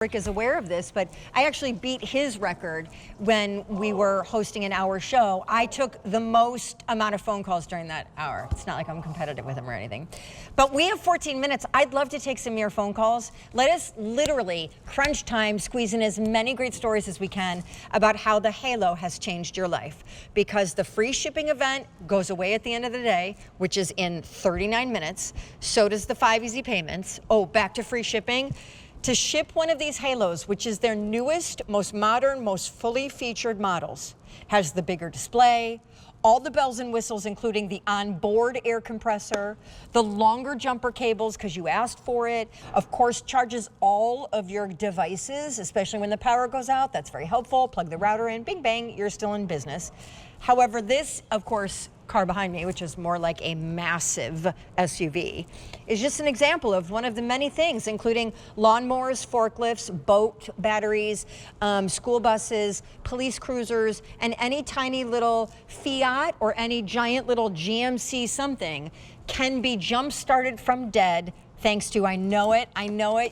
Rick is aware of this, but I actually beat his record when we were hosting an hour show. I took the most amount of phone calls during that hour. It's not like I'm competitive with him or anything. But we have 14 minutes. I'd love to take some more phone calls. Let us literally crunch time, squeeze in as many great stories as we can about how the Halo has changed your life. Because the free shipping event goes away at the end of the day, which is in 39 minutes. So does the 5 easy payments. Oh, back to free shipping. To ship one of these Halos, which is their newest, most modern, most fully featured models, has the bigger display, all the bells and whistles, including the onboard air compressor, the longer jumper cables because you asked for it, of course charges all of your devices, especially when the power goes out. That's very helpful. Plug the router in, bing bang, you're still in business. However, this, of course, car behind me, which is more like a massive SUV, is just an example of one of the many things, including lawnmowers, forklifts, boat batteries, school buses, police cruisers, and any tiny little Fiat or any giant little GMC something can be jump-started from dead thanks to, I know it,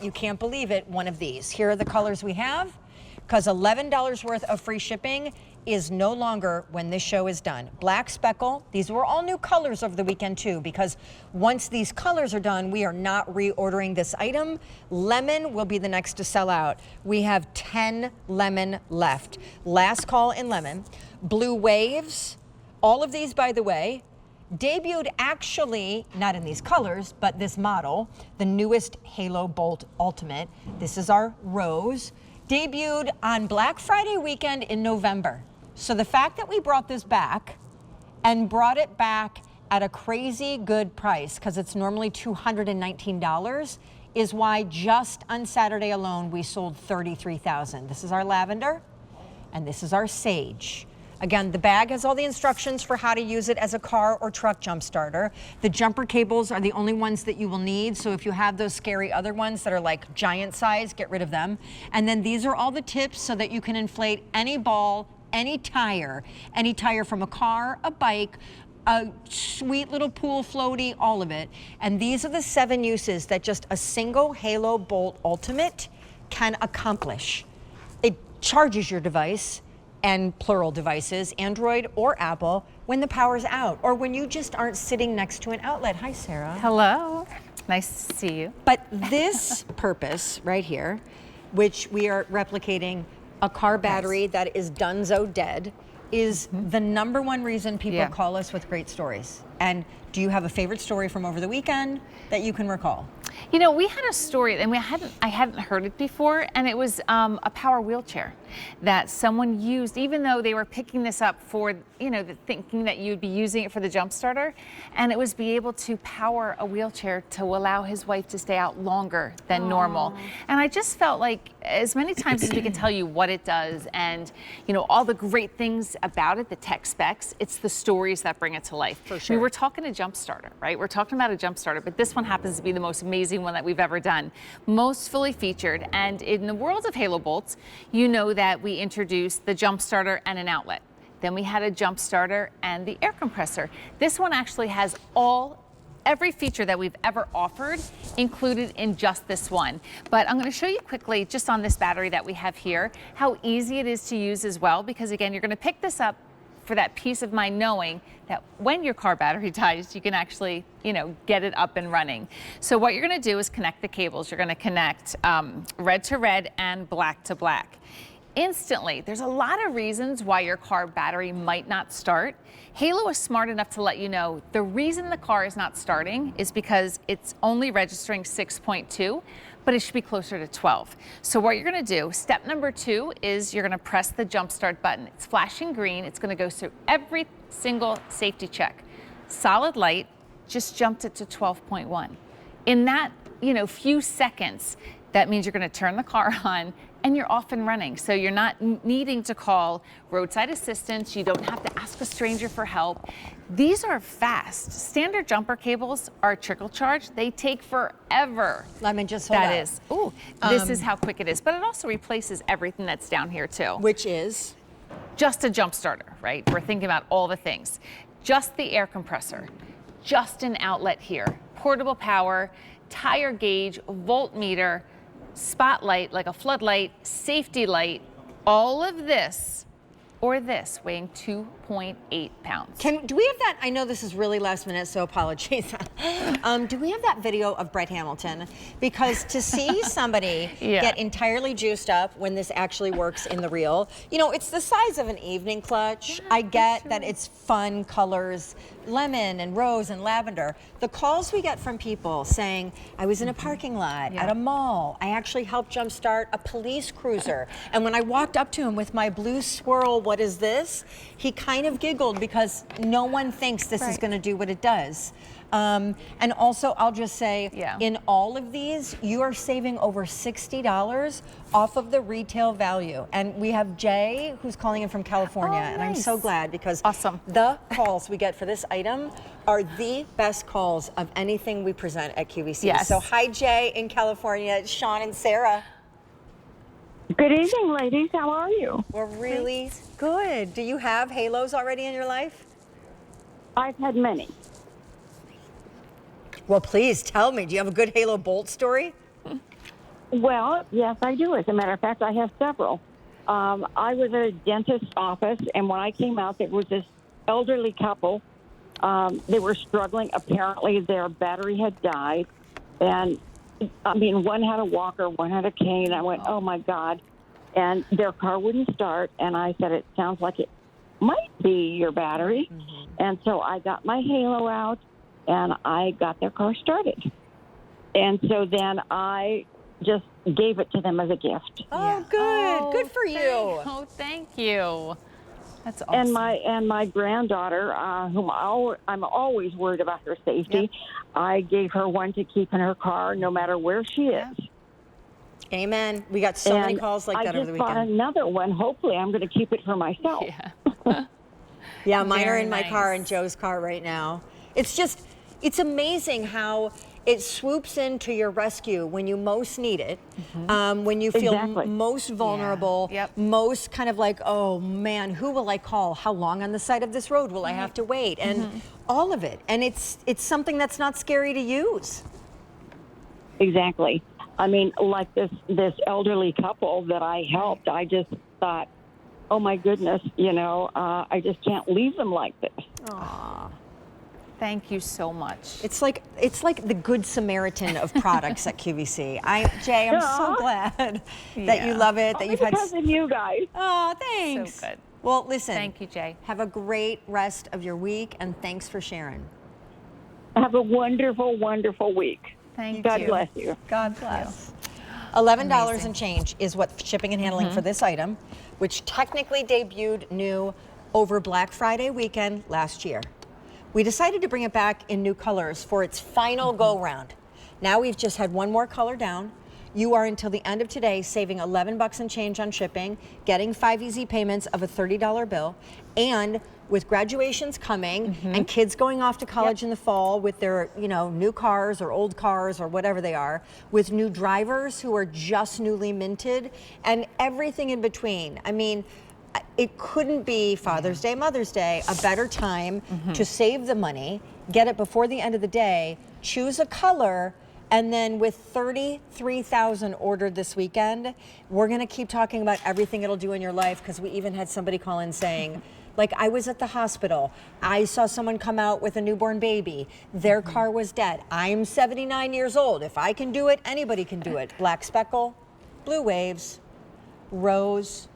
you can't believe it, one of these. Here are the colors we have, because $11 worth of free shipping is no longer when this show is done. Black speckle, these were all new colors over the weekend too, because once these colors are done, we are not reordering this item. Lemon will be the next to sell out. We have 10 lemon left. Last call in lemon. Blue waves, all of these, by the way, debuted actually, not in these colors, but this model, the newest Halo Bolt Ultimate. This is our rose. Debuted on Black Friday weekend in November. So the fact that we brought this back and brought it back at a crazy good price, because it's normally $219, is why just on Saturday alone we sold 33,000. This is our lavender and this is our sage. Again, the bag has all the instructions for how to use it as a car or truck jump starter. The jumper cables are the only ones that you will need, so if you have those scary other ones that are like giant size, get rid of them. And then these are all the tips so that you can inflate any ball, any tire from a car, a bike, a sweet little pool floaty, all of it. And these are the 7 uses that just a single Halo Bolt Ultimate can accomplish. It charges your device, and plural devices, Android or Apple, when the power's out or when you just aren't sitting next to an outlet. Hi, Sarah. Hello. Nice to see you. But this purpose right here, which we are replicating a car battery that is donezo dead, is the #1 reason people call us with great stories. And do you have a favorite story from over the weekend that you can recall? You know, we had a story, and I hadn't heard it before, and it was a power wheelchair that someone used, even though they were picking this up for, you know, thinking that you'd be using it for the jump starter, and it was be able to power a wheelchair to allow his wife to stay out longer than normal. And I just felt like as many times as we can tell you what it does and, you know, all the great things about it, the tech specs, it's the stories that bring it to life. For sure. We were talking a jump starter, right? We're talking about a jump starter, but this one happens to be the most amazing one that we've ever done. Most fully featured. And in the world of Halo Bolts, you know that we introduced the jump starter and an outlet. Then we had a jump starter and the air compressor. This one actually has every feature that we've ever offered included in just this one. But I'm going to show you quickly, just on this battery that we have here, how easy it is to use as well, because again, you're going to pick this up for that peace of mind knowing that when your car battery dies, you can actually, you know, get it up and running. So what you're going to do is connect the cables. You're going to connect red to red and black to black. Instantly, there's a lot of reasons why your car battery might not start. Halo is smart enough to let you know the reason the car is not starting is because it's only registering 6.2, but it should be closer to 12. So what you're gonna do, step number 2 is you're gonna press the jump start button. It's flashing green. It's gonna go through every single safety check. Solid light just jumped it to 12.1. In that, you know, few seconds, that means you're gonna turn the car on and you're off and running. So you're not needing to call roadside assistance. You don't have to ask a stranger for help. These are fast. Standard jumper cables are trickle charge. They take forever. Let me just hold This is how quick it is. But it also replaces everything that's down here too. Which is? Just a jump starter, right? We're thinking about all the things. Just the air compressor, just an outlet here, portable power, tire gauge, voltmeter, spotlight, like a floodlight, safety light, all of this, or this, weighing 2.8 pounds. Do we have that? I know this is really last minute, so apologies. Do we have that video of Brett Hamilton? Because to see somebody get entirely juiced up when this actually works in the real, you know, it's the size of an evening clutch. I get that it's fun colors, lemon and rose and lavender. The calls we get from people saying, I was in a parking lot at a mall. I actually helped jumpstart a police cruiser. And when I walked up to him with my blue swirl, what is this? He kind of giggled because no one thinks this is going to do what it does. And also, I'll just say, in all of these, you are saving over $60 off of the retail value. And we have Jay, who's calling in from California, and I'm so glad because the calls we get for this item are the best calls of anything we present at QVC. So hi, Jay in California. It's Sean and Sarah. Good evening, ladies. How are you? We're really good. Do you have halos already in your life? I've had many. Well, please tell me. Do you have a good Halo Bolt story? Well, yes, I do. As a matter of fact, I have several. I was at a dentist's office, and when I came out, there was this elderly couple. They were struggling. Apparently, their battery had died. And, I mean, one had a walker, one had a cane. I went, oh, my God. And their car wouldn't start. And I said, it sounds like it might be your battery. And so I got my Halo out, and I got their car started. And so then I just gave it to them as a gift. Oh, good. Good for you. Thank you. That's awesome. And my granddaughter, whom I'm always worried about her safety, I gave her one to keep in her car no matter where she is. Amen. We got so many calls like that over the weekend. I just bought another one. Hopefully, I'm going to keep it for myself. Yeah, mine are in my car and Joe's car right now. It's amazing how it swoops into your rescue when you most need it, when you feel most vulnerable, most kind of like, oh man, who will I call? How long on the side of this road will I have to wait? And all of it. And it's something that's not scary to use. Exactly. I mean, like this elderly couple that I helped, I just thought, oh my goodness, you know, I just can't leave them like this. Aww. Thank you so much. It's like the good Samaritan of products at QVC. Jay, I'm so glad that you love it. That you've had because of you guys. Oh, thanks. So good. Well, listen. Thank you, Jay. Have a great rest of your week, and thanks for sharing. Have a wonderful, wonderful week. Thank you. God bless you. God bless. $11 and change is what shipping and handling for this item, which technically debuted new over Black Friday weekend last year. We decided to bring it back in new colors for its final go-round. Now we've just had one more color down. You are until the end of today saving $11 and change on shipping, getting 5 easy payments of a $30 bill, and with graduations coming and kids going off to college in the fall with their, you know, new cars or old cars or whatever they are, with new drivers who are just newly minted, and everything in between. I mean, it couldn't be Father's Day, Mother's Day, a better time to save the money, get it before the end of the day, choose a color, and then with 33,000 ordered this weekend, we're gonna keep talking about everything it'll do in your life, because we even had somebody call in saying, like, I was at the hospital, I saw someone come out with a newborn baby, their car was dead, I'm 79 years old, if I can do it, anybody can do it. Black speckle, blue waves, rose,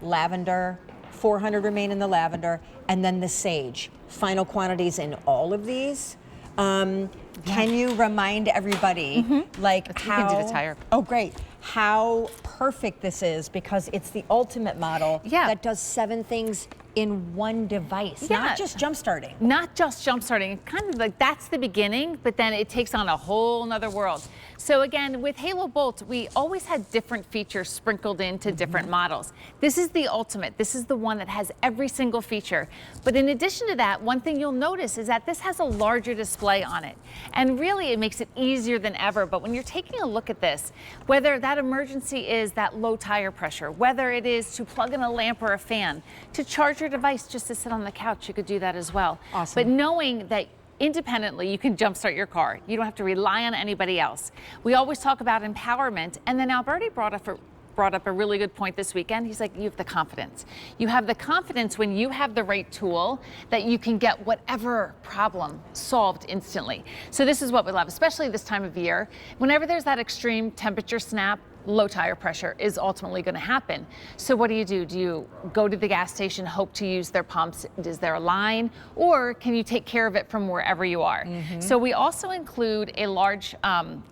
lavender, 400 remain in the lavender, and then the sage. Final quantities in all of these. Can you remind everybody, like, how? You can do the tire. Oh, great. How perfect this is, because it's the ultimate model that does 7 things in one device, not just jump starting. Not just jump starting. Kind of like that's the beginning, but then it takes on a whole nother world. So again, with Halo Bolt, we always had different features sprinkled into different models. This is the ultimate. This is the one that has every single feature. But in addition to that, one thing you'll notice is that this has a larger display on it. And really, it makes it easier than ever. But when you're taking a look at this, whether that emergency is that low tire pressure, whether it is to plug in a lamp or a fan, to charge your device just to sit on the couch, you could do that as well. Awesome. But knowing that independently, you can jumpstart your car. You don't have to rely on anybody else. We always talk about empowerment, and then Alberti brought up a really good point this weekend. He's like, you have the confidence. You have the confidence when you have the right tool that you can get whatever problem solved instantly. So this is what we love, especially this time of year. Whenever there's that extreme temperature snap, low tire pressure is ultimately going to happen. So what do? Do you go to the gas station, hope to use their pumps? Is there a line? Or can you take care of it from wherever you are? So we also include a large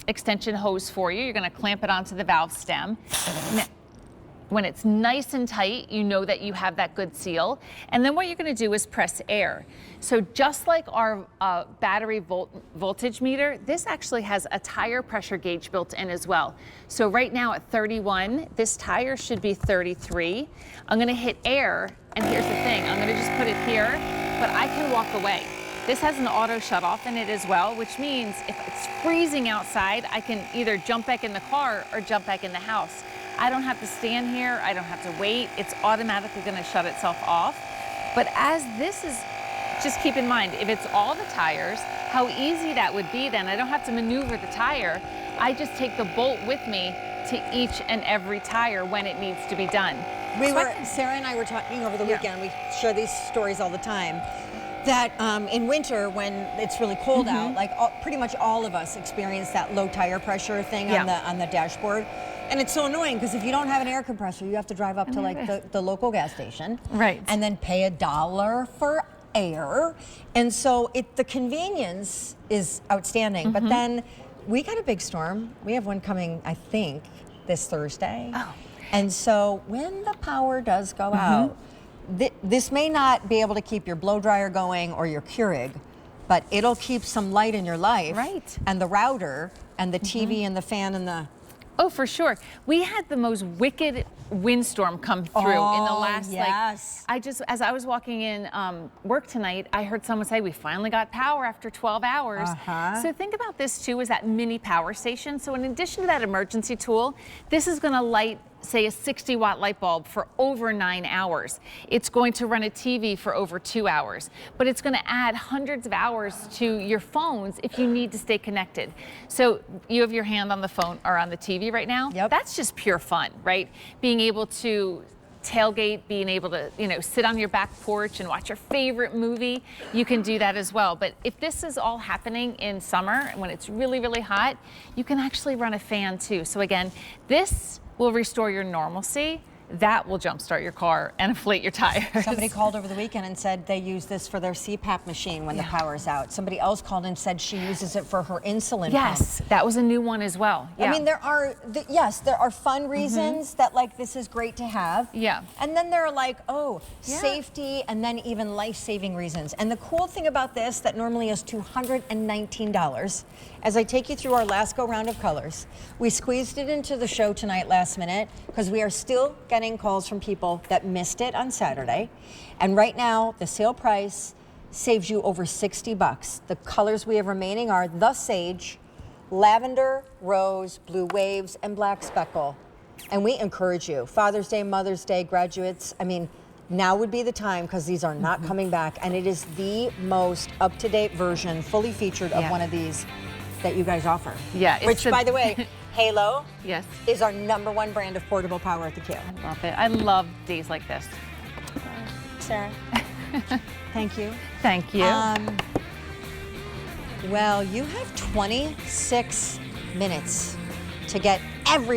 extension hose for you. You're going to clamp it onto the valve stem. When it's nice and tight, you know that you have that good seal. And then what you're going to do is press air. So just like our battery voltage meter, this actually has a tire pressure gauge built in as well. So right now at 31, this tire should be 33. I'm going to hit air, and here's the thing. I'm going to just put it here, but I can walk away. This has an auto shut off in it as well, which means if it's freezing outside, I can either jump back in the car or jump back in the house. I don't have to stand here, I don't have to wait, it's automatically gonna shut itself off. But as this is, just keep in mind, if it's all the tires, how easy that would be then. I don't have to maneuver the tire, I just take the bolt with me to each and every tire when it needs to be done. Sarah and I were talking over the weekend, we share these stories all the time, that in winter when it's really cold out, like pretty much all of us experience that low tire pressure thing on the dashboard. And it's so annoying because if you don't have an air compressor, you have to drive up to like the local gas station, right, and then pay $1 for air. And so the convenience is outstanding. But then we got a big storm. We have one coming, I think, this Thursday. Oh. And so when the power does go out, this may not be able to keep your blow dryer going or your Keurig, but it'll keep some light in your life. Right. And the router and the TV and the fan and the... Oh, for sure. We had the most wicked windstorm come through in the last, as I was walking in work tonight, I heard someone say, we finally got power after 12 hours. So think about this too, as that mini power station. So in addition to that emergency tool, this is gonna light, say, a 60-watt light bulb for over 9 hours. It's going to run a TV for over 2 hours, but it's going to add hundreds of hours to your phones if you need to stay connected. So you have your hand on the phone or on the TV right now. That's just pure fun, right? Being able to tailgate, being able to, sit on your back porch and watch your favorite movie, you can do that as well. But if this is all happening in summer, when it's really, really hot, you can actually run a fan too. So again, this will restore your normalcy. That will jumpstart your car and inflate your tires. Somebody called over the weekend and said they use this for their CPAP machine when the power's out. Somebody else called and said she uses it for her insulin pump. Yes, that was a new one as well. I mean, there are fun reasons that this is great to have. And then there are safety and then even life-saving reasons. And the cool thing about this that normally is $219, as I take you through our last go-round of colors, we squeezed it into the show tonight last minute because we are still getting calls from people that missed it on Saturday. And right now, the sale price saves you over $60. The colors we have remaining are the Sage, Lavender, Rose, Blue Waves, and Black Speckle. And we encourage you, Father's Day, Mother's Day, graduates, I mean, now would be the time because these are not coming back. And it is the most up-to-date version, fully featured of one of these that you guys offer. Which, by the way, Halo is our #1 brand of portable power at the Q. I love it. I love days like this. Sarah, thank you. Thank you. Well, you have 26 minutes to get every